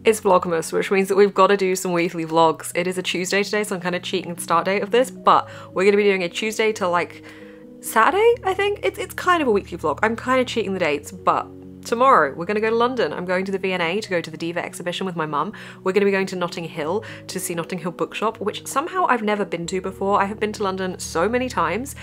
It's Vlogmas, which means that we've got to do some weekly vlogs. It is a Tuesday today, so I'm kind of cheating the start date of this, but we're going to be doing a Tuesday to like Saturday, I think. It's kind of a weekly vlog. I'm kind of cheating the dates, but tomorrow we're going to go to London. I'm going to the V&A to go to the Diva exhibition with my mum. We're going to be going to Notting Hill to see Notting Hill Bookshop, which somehow I've never been to before. I have been to London so many times,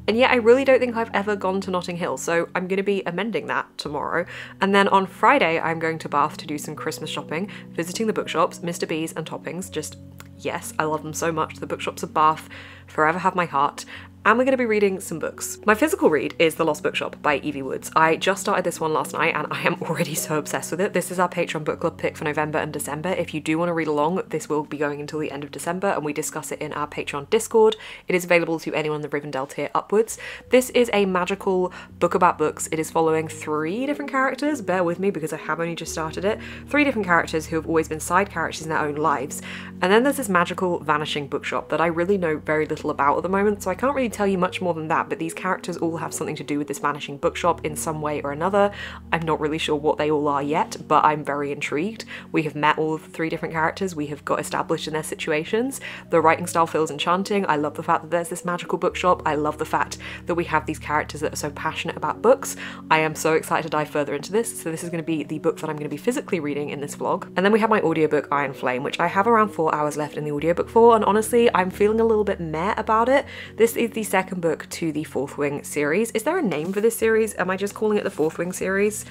and yet I really don't think I've ever gone to Notting Hill, so I'm going to be amending that tomorrow. And then on Friday, I'm going to Bath to do some Christmas shopping, visiting the bookshops, Mr. B's and Toppings. Just, yes, I love them so much. The bookshops of Bath forever have my heart. And we're going to be reading some books. My physical read is The Lost Bookshop by Evie Woods. I just started this one last night and I am already so obsessed with it. This is our Patreon book club pick for November and December. If you do want to read along, this will be going until the end of December and we discuss it in our Patreon Discord. It is available to anyone in the Rivendell tier upwards. This is a magical book about books. It is following 3 different characters. Bear with me because I have only just started it. 3 different characters who have always been side characters in their own lives. And then there's this magical vanishing bookshop that I really know very little about at the moment, so I can't really tell you much more than that, but these characters all have something to do with this vanishing bookshop in some way or another. I'm not really sure what they all are yet, but I'm very intrigued. We have met all of the 3 different characters. We have got established in their situations. The writing style feels enchanting. I love the fact that there's this magical bookshop. I love the fact that we have these characters that are so passionate about books. I am so excited to dive further into this. So this is going to be the book that I'm going to be physically reading in this vlog. And then we have my audiobook Iron Flame, which I have around 4 hours left in the audiobook for, and honestly I'm feeling a little bit meh about it. This is the second book to the Fourth Wing series. Is there a name for this series? Am I just calling it the Fourth Wing series?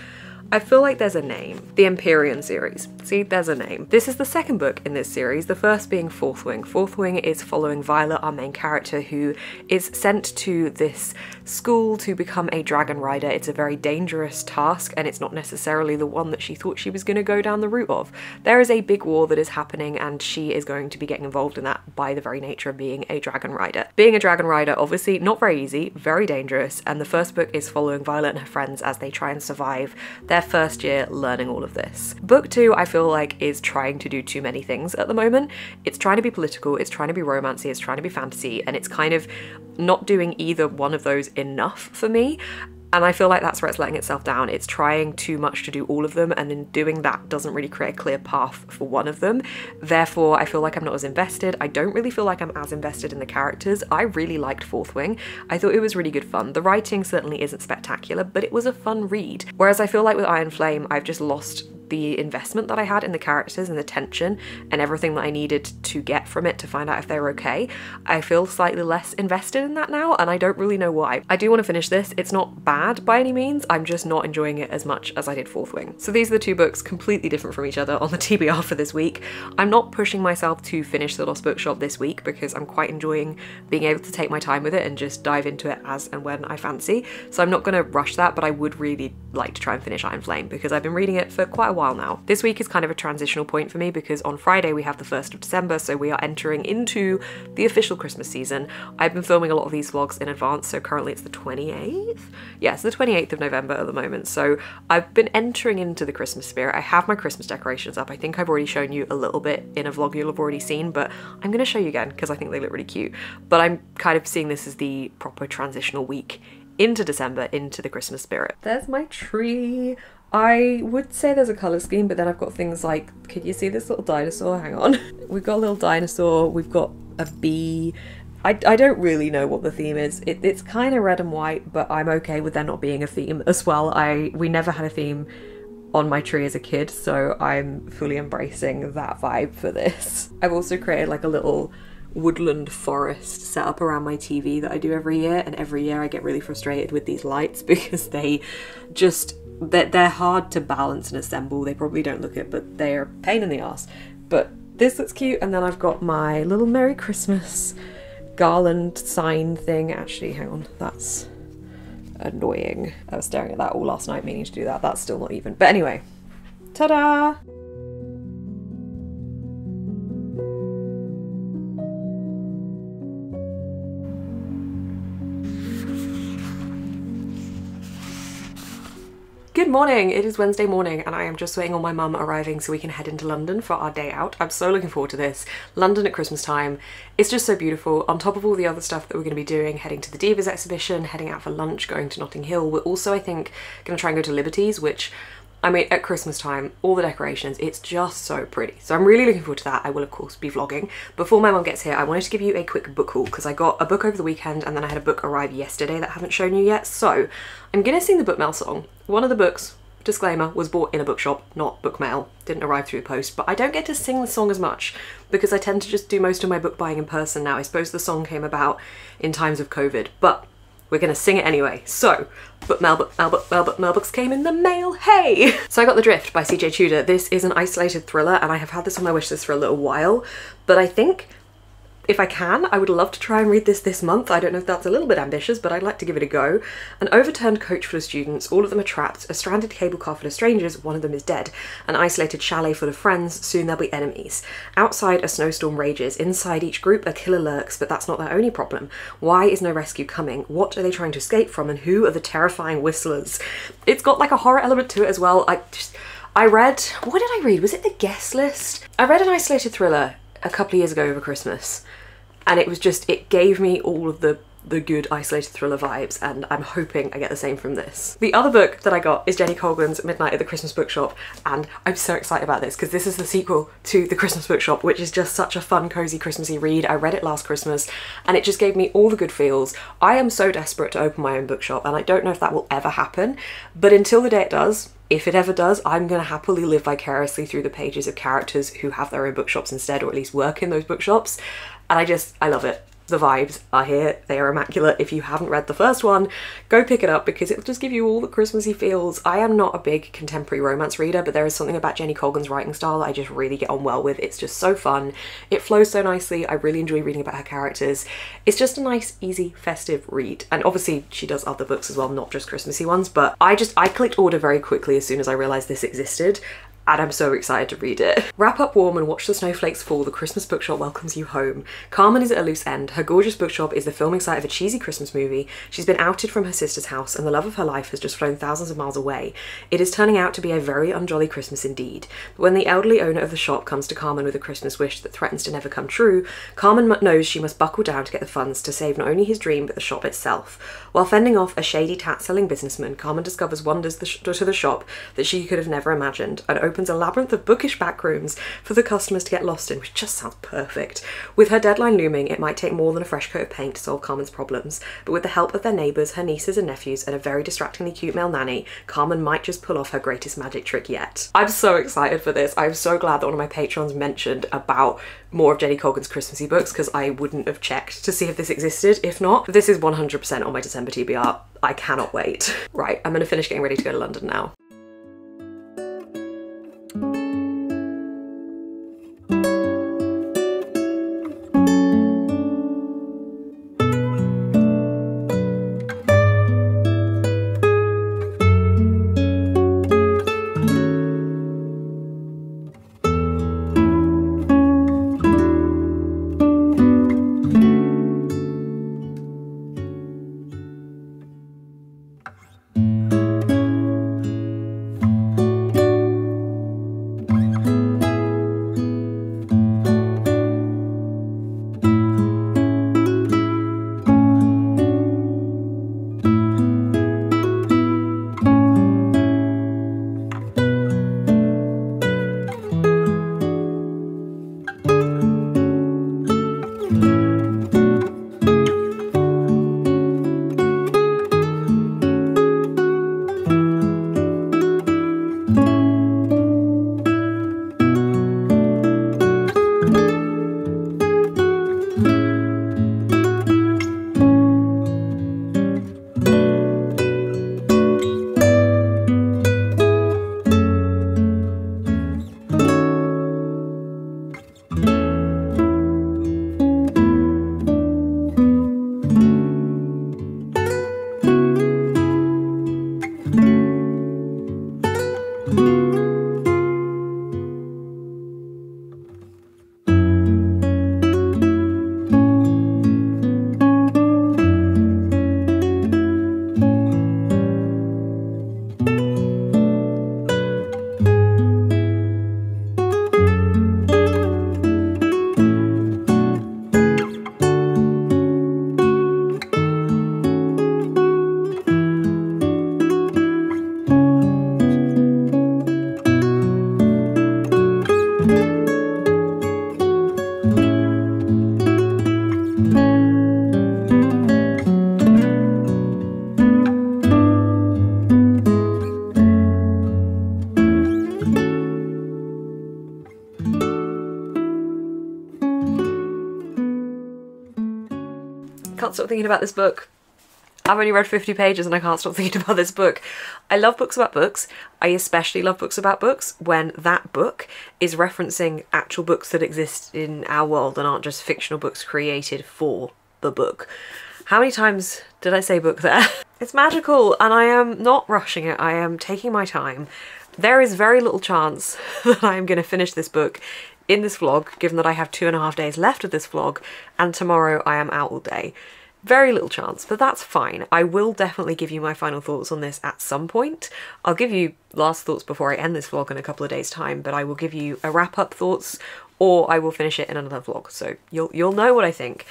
I feel like there's a name. The Empyrean series. See, there's a name. This is the second book in this series, the first being Fourth Wing. Fourth Wing is following Violet, our main character, who is sent to this school to become a dragon rider. It's a very dangerous task, and it's not necessarily the one that she thought she was going to go down the route of. There is a big war that is happening, and she is going to be getting involved in that by the very nature of being a dragon rider. Being a dragon rider, obviously, not very easy, very dangerous, and the first book is following Violet and her friends as they try and survive their first year learning all of this. Book 2, I feel like, is trying to do too many things at the moment. It's trying to be political, it's trying to be romancy, it's trying to be fantasy, and it's kind of not doing either one of those enough for me. And I feel like that's where it's letting itself down. It's trying too much to do all of them, and in doing that doesn't really create a clear path for one of them. Therefore, I feel like I'm not as invested. I don't really feel like I'm as invested in the characters. I really liked Fourth Wing. I thought it was really good fun. The writing certainly isn't spectacular, but it was a fun read. Whereas I feel like with Iron Flame, I've just lost the investment that I had in the characters and the tension and everything that I needed to get from it to find out if they were okay. I feel slightly less invested in that now, and I don't really know why. I do want to finish this. It's not bad by any means. I'm just not enjoying it as much as I did Fourth Wing. So these are the 2 books completely different from each other on the TBR for this week. I'm not pushing myself to finish The Lost Bookshop this week because I'm quite enjoying being able to take my time with it and just dive into it as and when I fancy. So I'm not going to rush that, but I would really like to try and finish Iron Flame because I've been reading it for quite a while now. This week is kind of a transitional point for me because on Friday we have the 1st of December, so we are entering into the official Christmas season. I've been filming a lot of these vlogs in advance, so currently it's the 28th? Yes, the 28th of November at the moment, so I've been entering into the Christmas spirit. I have my Christmas decorations up. I think I've already shown you a little bit in a vlog you'll have already seen, but I'm going to show you again because I think they look really cute. But I'm kind of seeing this as the proper transitional week into December, into the Christmas spirit. There's my tree. I would say there's a colour scheme, but then I've got things like, can you see this little dinosaur? Hang on. We've got a little dinosaur, we've got a bee. I don't really know what the theme is. It's kind of red and white, but I'm okay with there not being a theme as well. We never had a theme on my tree as a kid, so I'm fully embracing that vibe for this. I've also created like a little woodland forest set up around my TV that I do every year, and every year I get really frustrated with these lights because they're hard to balance and assemble. They probably don't look it, but they're a pain in the ass. But this looks cute, and then I've got my little Merry Christmas garland sign thing. Actually, hang on, that's annoying. I was staring at that all last night meaning to do that. That's still not even. But anyway, ta-da! Good morning, it is Wednesday morning and I am just waiting on my mum arriving so we can head into London for our day out. I'm so looking forward to this. London at Christmas time, it's just so beautiful. On top of all the other stuff that we're going to be doing, heading to the Divas exhibition, heading out for lunch, going to Notting Hill, we're also, I think, going to try and go to Liberty's, which I mean, at Christmas time, all the decorations, it's just so pretty. So I'm really looking forward to that. I will, of course, be vlogging. Before my mum gets here, I wanted to give you a quick book haul because I got a book over the weekend and then I had a book arrive yesterday that I haven't shown you yet. So I'm gonna sing the book mail song. One of the books, disclaimer, was bought in a bookshop, not book mail. Didn't arrive through the post, but I don't get to sing the song as much because I tend to just do most of my book buying in person now. I suppose the song came about in times of COVID, but we're gonna sing it anyway. So, book mail books came in the mail, hey! So I got The Drift by CJ Tudor. This is an isolated thriller and I have had this on my wishlist for a little while, but I think if I can, I would love to try and read this month. I don't know if that's a little bit ambitious, but I'd like to give it a go. An overturned coach full of students, all of them are trapped, a stranded cable car full of strangers, one of them is dead, an isolated chalet full of friends, soon they'll be enemies. Outside, a snowstorm rages, inside each group a killer lurks, but that's not their only problem. Why is no rescue coming? What are they trying to escape from, and who are the terrifying whistlers? It's got like a horror element to it as well. I read, what did I read? Was it The Guest List? I read an isolated thriller a couple of years ago over Christmas, and it was just, it gave me all of the good isolated thriller vibes, and I'm hoping I get the same from this. The other book that I got is Jenny Colgan's Midnight at the Christmas Bookshop, and I'm so excited about this because this is the sequel to The Christmas Bookshop, which is just such a fun, cozy, Christmassy read. I read it last Christmas and it just gave me all the good feels. I am so desperate to open my own bookshop and I don't know if that will ever happen, but until the day it does, if it ever does, I'm gonna happily live vicariously through the pages of characters who have their own bookshops instead, or at least work in those bookshops. And I love it. The vibes are here, they are immaculate. If you haven't read the first one, go pick it up because it'll just give you all the Christmassy feels. I am not a big contemporary romance reader, but there is something about Jenny Colgan's writing style that I just really get on well with. It's just so fun. It flows so nicely. I really enjoy reading about her characters. It's just a nice, easy, festive read. And obviously she does other books as well, not just Christmassy ones, but I clicked order very quickly as soon as I realized this existed, and I'm so excited to read it. Wrap up warm and watch the snowflakes fall. The Christmas bookshop welcomes you home. Carmen is at a loose end. Her gorgeous bookshop is the filming site of a cheesy Christmas movie. She's been outed from her sister's house and the love of her life has just flown thousands of miles away. It is turning out to be a very unjolly Christmas indeed. But when the elderly owner of the shop comes to Carmen with a Christmas wish that threatens to never come true, Carmen knows she must buckle down to get the funds to save not only his dream but the shop itself. While fending off a shady tat-selling businessman, Carmen discovers wonders to the shop that she could have never imagined and opens a labyrinth of bookish back rooms for the customers to get lost in, which just sounds perfect. With her deadline looming, it might take more than a fresh coat of paint to solve Carmen's problems, but with the help of their neighbours, her nieces and nephews, and a very distractingly cute male nanny, Carmen might just pull off her greatest magic trick yet. I'm so excited for this. I'm so glad that one of my patrons mentioned about more of Jenny Colgan's Christmassy books because I wouldn't have checked to see if this existed. If not, this is 100% on my December TBR. I cannot wait. Right, I'm gonna finish getting ready to go to London now. can't stop thinking about this book. I've only read 50 pages and I can't stop thinking about this book. I love books about books. I especially love books about books when that book is referencing actual books that exist in our world and aren't just fictional books created for the book. How many times did I say book there? It's magical and I am not rushing it. I am taking my time. There is very little chance that I am going to finish this book in this vlog, given that I have 2.5 days left of this vlog and tomorrow I am out all day. Very little chance, but that's fine. I will definitely give you my final thoughts on this at some point. I'll give you last thoughts before I end this vlog in a couple of days' time, but I will give you a wrap-up thoughts or I will finish it in another vlog, so you'll know what I think.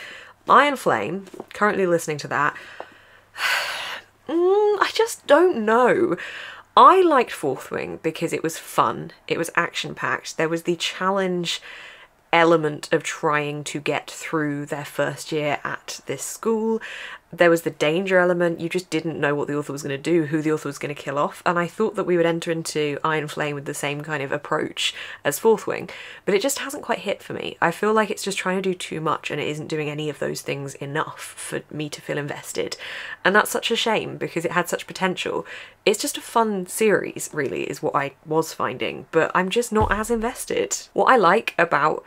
Iron Flame, currently listening to that. I just don't know. I liked Fourth Wing because it was fun, it was action-packed, there was the challenge element of trying to get through their first year at this school. There was the danger element, you just didn't know what the author was going to do, who the author was going to kill off, and I thought that we would enter into Iron Flame with the same kind of approach as Fourth Wing, but it just hasn't quite hit for me. I feel like it's just trying to do too much and it isn't doing any of those things enough for me to feel invested, and that's such a shame because it had such potential. It's just a fun series, really, is what I was finding, but I'm just not as invested. What I like about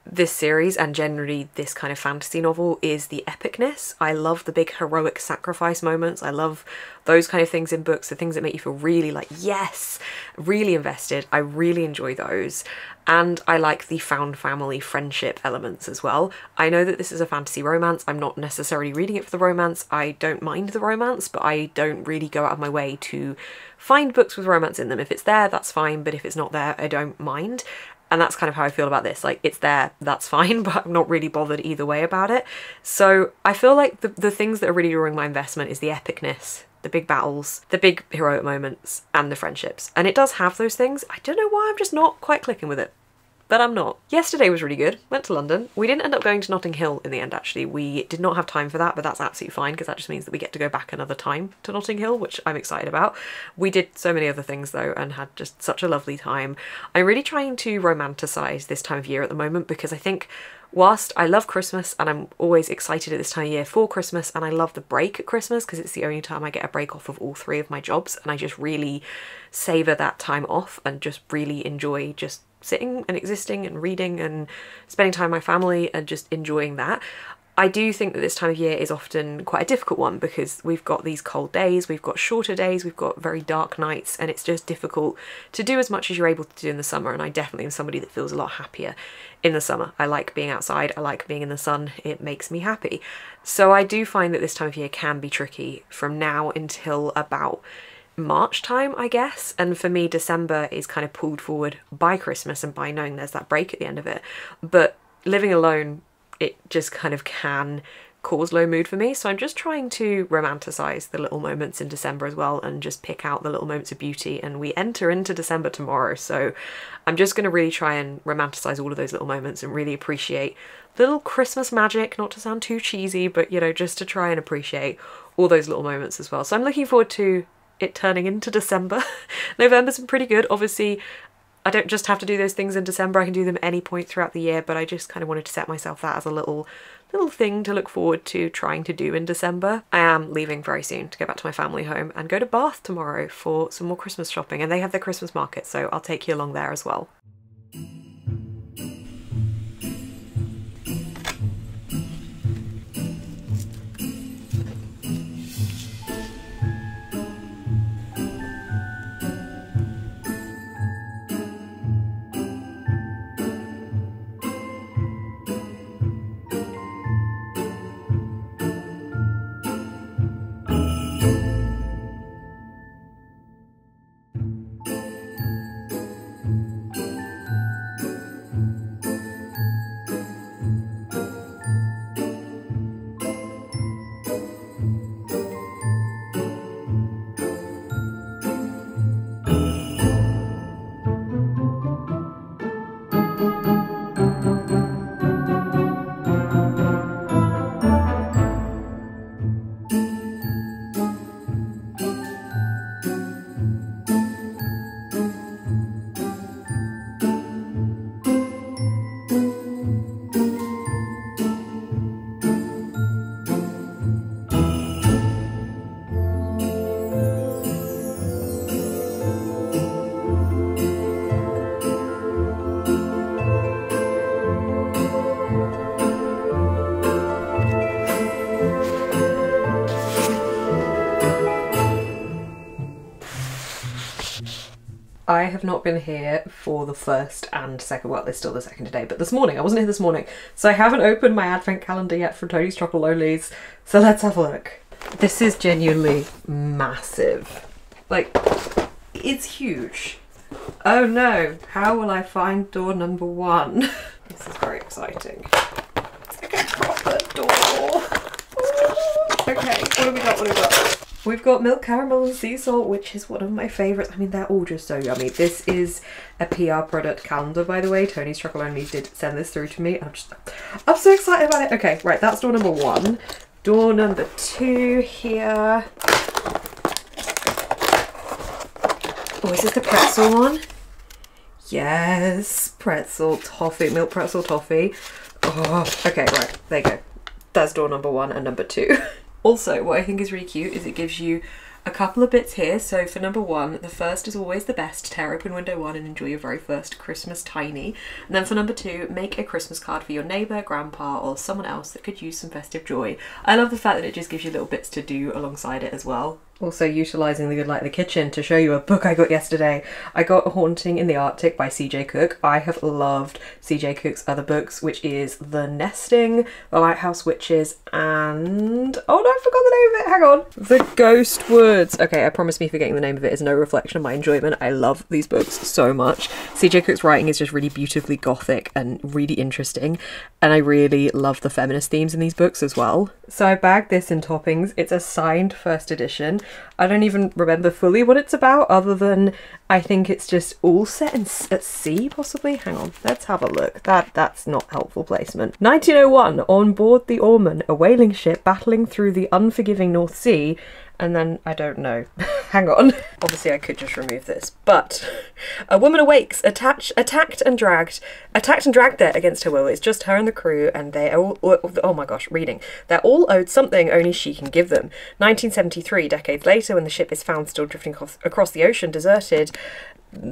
this series and generally this kind of fantasy novel is the epicness. I love the big heroic sacrifice moments. I love those kind of things in books, the things that make you feel really like, yes, really invested. I really enjoy those. And I like the found family friendship elements as well. I know that this is a fantasy romance. I'm not necessarily reading it for the romance. I don't mind the romance, but I don't really go out of my way to find books with romance in them. If it's there, that's fine, but if it's not there, I don't mind. And that's kind of how I feel about this. Like, it's there, that's fine, but I'm not really bothered either way about it. So I feel like the things that are really drawing my investment is the epicness, the big battles, the big heroic moments, and the friendships. And it does have those things. I don't know why I'm just not quite clicking with it. But I'm not. Yesterday was really good. Went to London. We didn't end up going to Notting Hill in the end, actually. We did not have time for that, but that's absolutely fine because that just means that we get to go back another time to Notting Hill, which I'm excited about. We did so many other things though and had just such a lovely time. I'm really trying to romanticize this time of year at the moment because I think whilst I love Christmas and I'm always excited at this time of year for Christmas, and I love the break at Christmas because it's the only time I get a break off of all 3 of my jobs, and I just really savour that time off and just really enjoy just sitting and existing and reading and spending time with my family and just enjoying that. I do think that this time of year is often quite a difficult one because we've got these cold days, we've got shorter days, we've got very dark nights, and it's just difficult to do as much as you're able to do in the summer, and I definitely am somebody that feels a lot happier in the summer. I like being outside, I like being in the sun, it makes me happy. So I do find that this time of year can be tricky from now until about March time, I guess, and for me December is kind of pulled forward by Christmas and by knowing there's that break at the end of it. But living alone, it just kind of can cause low mood for me, so I'm just trying to romanticize the little moments in December as well and just pick out the little moments of beauty. And we enter into December tomorrow, so I'm just going to really try and romanticize all of those little moments and really appreciate little Christmas magic, not to sound too cheesy, but you know, just to try and appreciate all those little moments as well. So I'm looking forward to it turning into December. November's been pretty good. Obviously, I don't just have to do those things in December, I can do them any point throughout the year, but I just kind of wanted to set myself that as a little thing to look forward to trying to do in December. I am leaving very soon to go back to my family home and go to Bath tomorrow for some more Christmas shopping, and they have their Christmas market, so I'll take you along there as well. I have not been here for the first and second, well, it's still the second today, but this morning, I wasn't here this morning, so I haven't opened my advent calendar yet for Tony's Chocololies, so let's have a look. This is genuinely massive. Like, it's huge. Oh no, how will I find door number 1? This is very exciting. It's like a proper door. Okay, what have we got, what have we got? We've got milk caramel and sea salt, which is one of my favourites. I mean, they're all just so yummy. This is a PR product calendar, by the way. Tony's Chocololies did send this through to me. I'm so excited about it. Okay, right, that's door number 1. Door number 2 here. Oh, is this the pretzel one? Yes, pretzel toffee, milk pretzel toffee. Oh, okay, right, there you go. That's door number 1 and number 2. Also, what I think is really cute is it gives you a couple of bits here. So for number 1, the first is always the best. Tear open window 1 and enjoy your very first Christmas tiny. And then for number 2, make a Christmas card for your neighbour, grandpa, or someone else that could use some festive joy. I love the fact that it just gives you little bits to do alongside it as well. Also utilising the good light of the kitchen to show you a book I got yesterday. I got A Haunting in the Arctic by CJ Cook. I have loved CJ Cook's other books, which is The Nesting, The Lighthouse Witches, and... oh no, I forgot the name of it, hang on. The Ghost Woods. Okay, I promise me forgetting the name of it is no reflection of my enjoyment. I love these books so much. CJ Cook's writing is just really beautifully gothic and really interesting, and I really love the feminist themes in these books as well. So I bagged this in Toppings. It's a signed first edition. I don't even remember fully what it's about, other than I think it's just all set at sea, possibly. Hang on, let's have a look. That's not helpful placement. 1901, on board the Ormond, a whaling ship battling through the unforgiving North Sea. And then, I don't know. Hang on. Obviously I could just remove this, but a woman awakes, attacked and dragged there against her will. It's just her and the crew, and they all, oh my gosh, reading. They're all owed something only she can give them. 1973, decades later, when the ship is found still drifting across the ocean, deserted,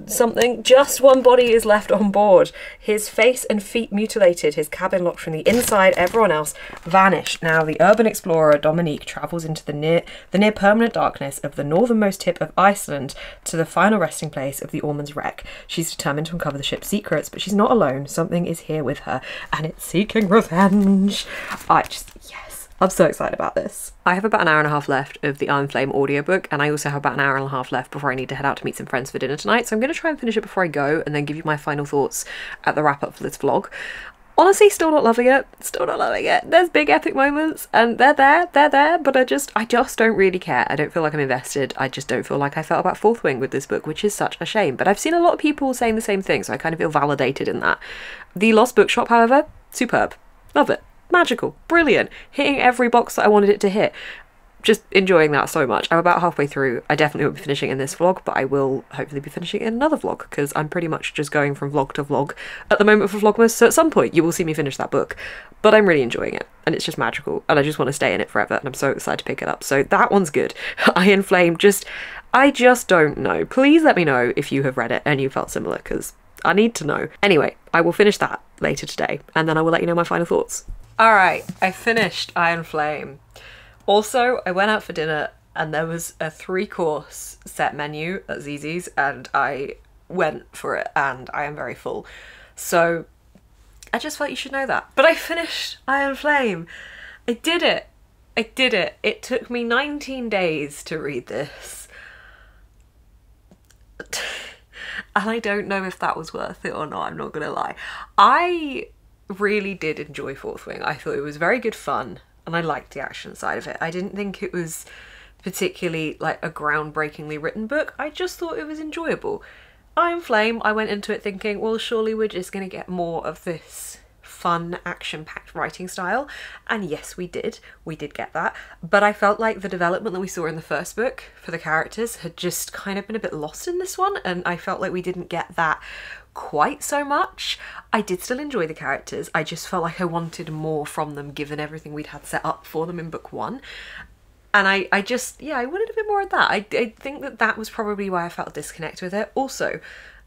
something, just one body is left on board. His face and feet mutilated, his cabin locked from the inside, everyone else vanished. Now the urban explorer Dominique travels into the near permanent darkness of the northernmost tip of Iceland to the final resting place of the Ormond's wreck. She's determined to uncover the ship's secrets, but she's not alone. Something is here with her, and it's seeking revenge. Yes, I'm so excited about this. I have about an hour and a half left of the Iron Flame audiobook, and I also have about an hour and a half left before I need to head out to meet some friends for dinner tonight, so I'm going to try and finish it before I go and then give you my final thoughts at the wrap up for this vlog. Honestly, still not loving it. Still not loving it. There's big epic moments and they're there, but I just don't really care. I don't feel like I'm invested. I just don't feel like I felt about Fourth Wing with this book, which is such a shame. But I've seen a lot of people saying the same thing, so I kind of feel validated in that. The Lost Bookshop, however, superb. Love it. Magical. Brilliant. Hitting every box that I wanted it to hit. Just enjoying that so much. I'm about halfway through. I definitely won't be finishing in this vlog, but I will hopefully be finishing in another vlog, because I'm pretty much just going from vlog to vlog at the moment for Vlogmas, so at some point you will see me finish that book. But I'm really enjoying it, and it's just magical, and I just want to stay in it forever, and I'm so excited to pick it up. So that one's good. Iron Flame, I just don't know. Please let me know if you have read it and you felt similar, because I need to know. Anyway, I will finish that later today, and then I will let you know my final thoughts. Alright, I finished Iron Flame. Also, I went out for dinner and there was a 3-course set menu at Zizzi's, and I went for it and I am very full. So I just felt you should know that. But I finished Iron Flame. I did it. I did it. It took me 19 days to read this. And I don't know if that was worth it or not, I'm not gonna lie. I really did enjoy Fourth Wing. I thought it was very good fun. And I liked the action side of it. I didn't think it was particularly like a groundbreakingly written book. I just thought it was enjoyable. Iron Flame, I went into it thinking, well, surely we're just going to get more of this fun, action-packed writing style. And yes, we did. We did get that. But I felt like the development that we saw in the first book for the characters had just kind of been a bit lost in this one. And I felt like we didn't get that quite so much. I did still enjoy the characters. I just felt like I wanted more from them given everything we'd had set up for them in book 1. And I wanted a bit more of that. I think that was probably why I felt a disconnect with it. Also,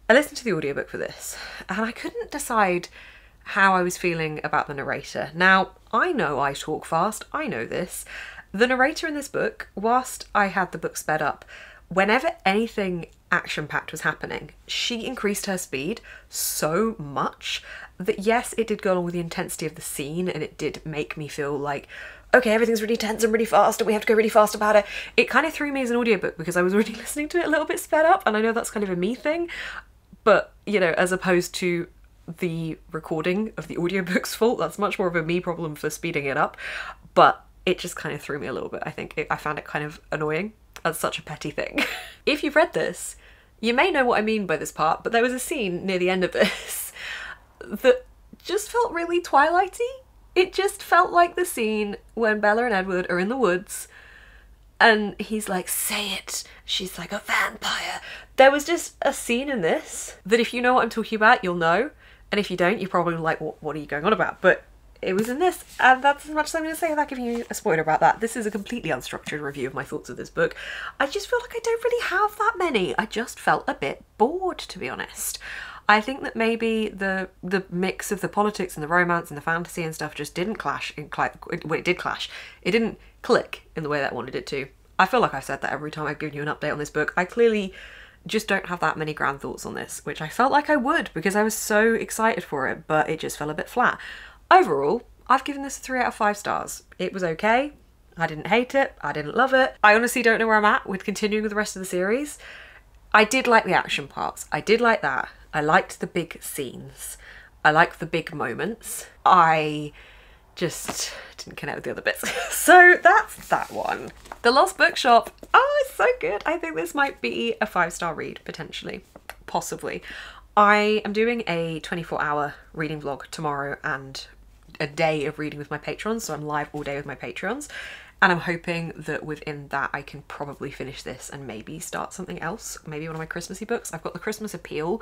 I listened to the audiobook for this and I couldn't decide how I was feeling about the narrator. Now, I know I talk fast, I know this. The narrator in this book, whilst I had the book sped up, whenever anything action-packed was happening, she increased her speed so much that yes, it did go along with the intensity of the scene and it did make me feel like, okay, everything's really tense and really fast and we have to go really fast about it. It kind of threw me as an audiobook because I was already listening to it a little bit sped up, and I know that's kind of a me thing, but you know, as opposed to the recording of the audiobook's fault, that's much more of a me problem for speeding it up, but it just kind of threw me a little bit. I think I found it kind of annoying. That's such a petty thing. If you've read this, you may know what I mean by this part, but there was a scene near the end of this that just felt really Twilighty. It just felt like the scene when Bella and Edward are in the woods and he's like, say it. She's like, a vampire. There was just a scene in this that if you know what I'm talking about, you'll know. And if you don't, you're probably like, what are you going on about? But it was in this, and that's as much as I'm going to say without giving you a spoiler about that. This is a completely unstructured review of my thoughts of this book. I just feel like I don't really have that many. I just felt a bit bored, to be honest. I think that maybe the mix of the politics and the romance and the fantasy and stuff just didn't clash. Well, it did clash. It didn't click in the way that I wanted it to. I feel like I've said that every time I've given you an update on this book. I clearly just don't have that many grand thoughts on this, which I felt like I would because I was so excited for it, but it just fell a bit flat. Overall, I've given this a 3 out of 5 stars. It was okay. I didn't hate it. I didn't love it. I honestly don't know where I'm at with continuing with the rest of the series. I did like the action parts. I did like that. I liked the big scenes. I liked the big moments. I just didn't connect with the other bits. So that's that one. The Lost Bookshop. Oh, it's so good. I think this might be a 5-star read, potentially. Possibly. I am doing a 24-hour reading vlog tomorrow and a day of reading with my patrons, so I'm live all day with my patrons, and I'm hoping that within that I can probably finish this and maybe start something else, maybe one of my Christmassy books. I've got the Christmas Appeal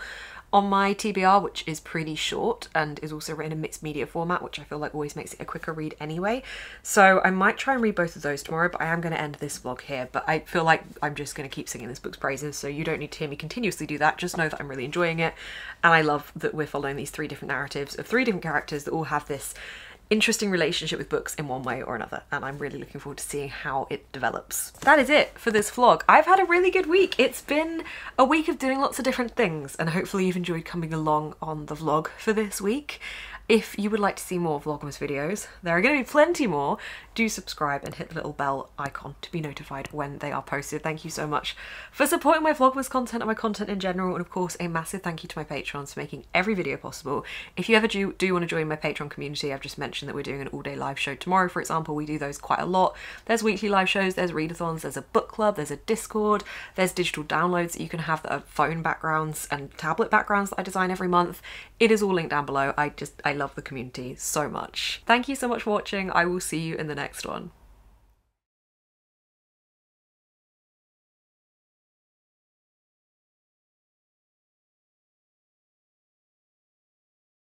on my TBR, which is pretty short and is also written in mixed media format, which I feel like always makes it a quicker read anyway. So I might try and read both of those tomorrow, but I am going to end this vlog here. But I feel like I'm just going to keep singing this book's praises, so you don't need to hear me continuously do that. Just know that I'm really enjoying it, and I love that we're following these 3 different narratives of 3 different characters that all have this interesting relationship with books in one way or another, and I'm really looking forward to seeing how it develops. That is it for this vlog. I've had a really good week. It's been a week of doing lots of different things, and hopefully you've enjoyed coming along on the vlog for this week. If you would like to see more Vlogmas videos, there are going to be plenty more. Do subscribe and hit the little bell icon to be notified when they are posted. Thank you so much for supporting my Vlogmas content and my content in general, and of course a massive thank you to my patrons for making every video possible. If you ever do want to join my Patreon community, I've just mentioned that we're doing an all-day live show tomorrow, for example. We do those quite a lot. There's weekly live shows, there's readathons, there's a book club, there's a Discord, there's digital downloads that you can have that are phone backgrounds and tablet backgrounds that I design every month. It is all linked down below. I love the community so much. Thank you so much for watching. I will see you in the next one.